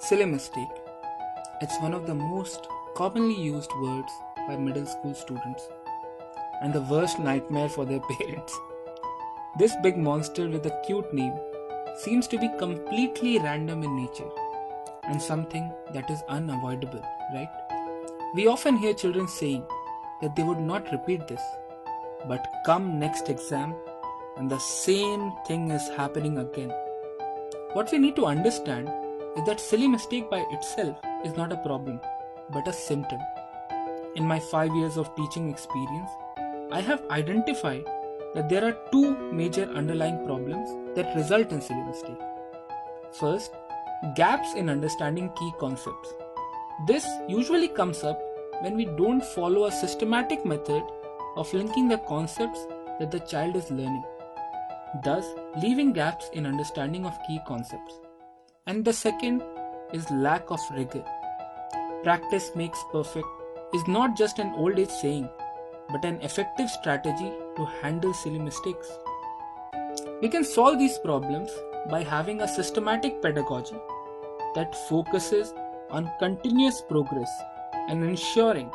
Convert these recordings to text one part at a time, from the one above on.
Silly mistake. It's one of the most commonly used words by middle school students and the worst nightmare for their parents. This big monster with a cute name seems to be completely random in nature and something that is unavoidable, right? We often hear children saying that they would not repeat this, but come next exam and the same thing is happening again. What we need to understand is that silly mistake by itself is not a problem, but a symptom. In my 5 years of teaching experience, I have identified that there are two major underlying problems that result in silly mistake. First, gaps in understanding key concepts. This usually comes up when we don't follow a systematic method of linking the concepts that the child is learning, thus leaving gaps in understanding of key concepts. And the second is lack of rigor. Practice makes perfect is not just an old age saying, but an effective strategy to handle silly mistakes. We can solve these problems by having a systematic pedagogy that focuses on continuous progress and ensuring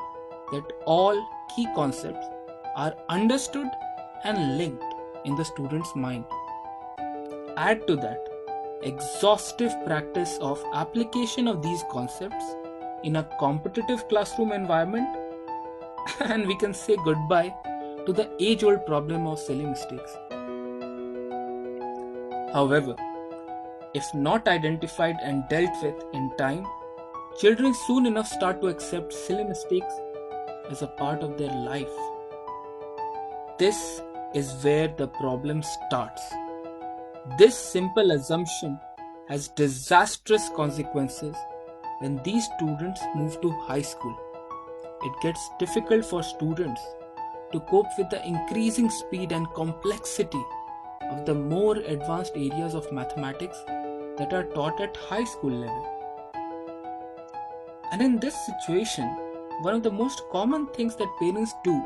that all key concepts are understood and linked in the student's mind. Add to that exhaustive practice of application of these concepts in a competitive classroom environment, and we can say goodbye to the age-old problem of silly mistakes. However, if not identified and dealt with in time, children soon enough start to accept silly mistakes as a part of their life. This is where the problem starts. This simple assumption has disastrous consequences when these students move to high school. It gets difficult for students to cope with the increasing speed and complexity of the more advanced areas of mathematics that are taught at high school level. And in this situation, one of the most common things that parents do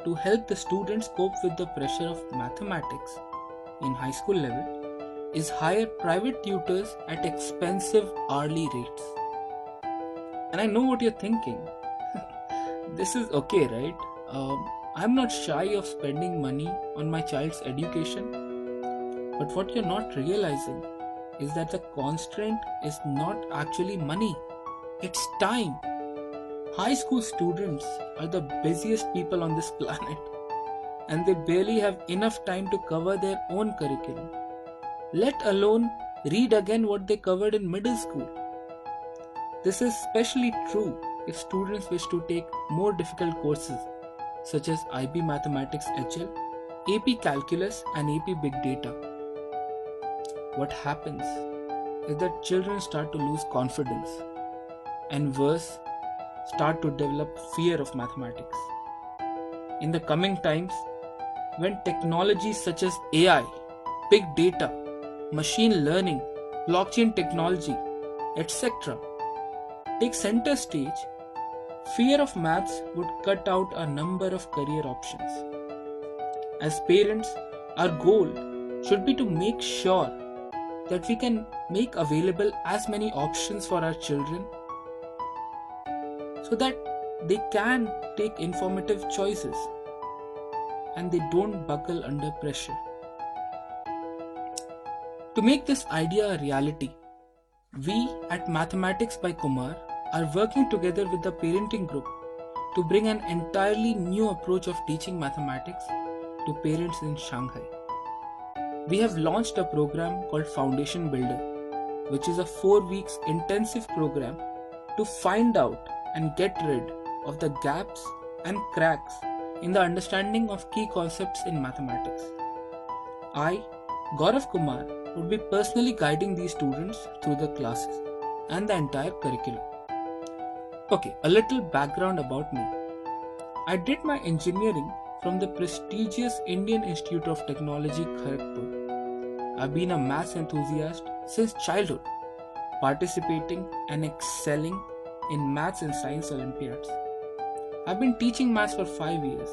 to help the students cope with the pressure of mathematics in high school level is hire private tutors at expensive hourly rates. And I know what you're thinking. This is okay, right? I'm not shy of spending money on my child's education. But what you're not realizing is that the constraint is not actually money. It's time. High school students are the busiest people on this planet, and they barely have enough time to cover their own curriculum, let alone read again what they covered in middle school. This is especially true if students wish to take more difficult courses such as IB Mathematics HL, AP Calculus and AP Big Data. What happens is that children start to lose confidence and worse, start to develop fear of mathematics. In the coming times, when technologies such as AI, big data, machine learning, blockchain technology, etc. take center stage, fear of maths would cut out a number of career options. As parents, our goal should be to make sure that we can make available as many options for our children so that they can take informative choices and they don't buckle under pressure. To make this idea a reality, we at Mathematics by Kumar are working together with the parenting group to bring an entirely new approach of teaching mathematics to parents in Shanghai. We have launched a program called Foundation Builder, which is a 4 weeks intensive program to find out and get rid of the gaps and cracks in the understanding of key concepts in mathematics. I, Gaurav Kumar, would be personally guiding these students through the classes and the entire curriculum. Okay, a little background about me. I did my engineering from the prestigious Indian Institute of Technology, Kharagpur. I've been a maths enthusiast since childhood, participating and excelling in maths and science Olympiads. I've been teaching maths for 5 years,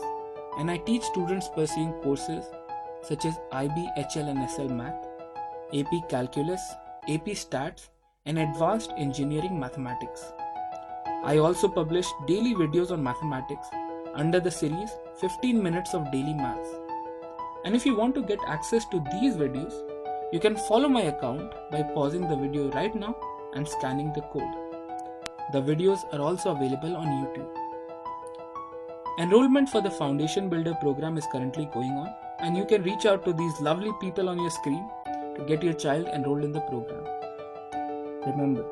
and I teach students pursuing courses such as IB, HL and SL Math, AP Calculus, AP Stats and advanced engineering mathematics. I also publish daily videos on mathematics under the series 15 Minutes of Daily Maths. And if you want to get access to these videos, you can follow my account by pausing the video right now and scanning the code. The videos are also available on YouTube. Enrollment for the Foundation Builder program is currently going on, and you can reach out to these lovely people on your screen to get your child enrolled in the program. Remember,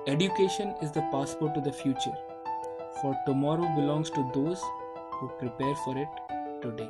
education is the passport to the future, for tomorrow belongs to those who prepare for it today.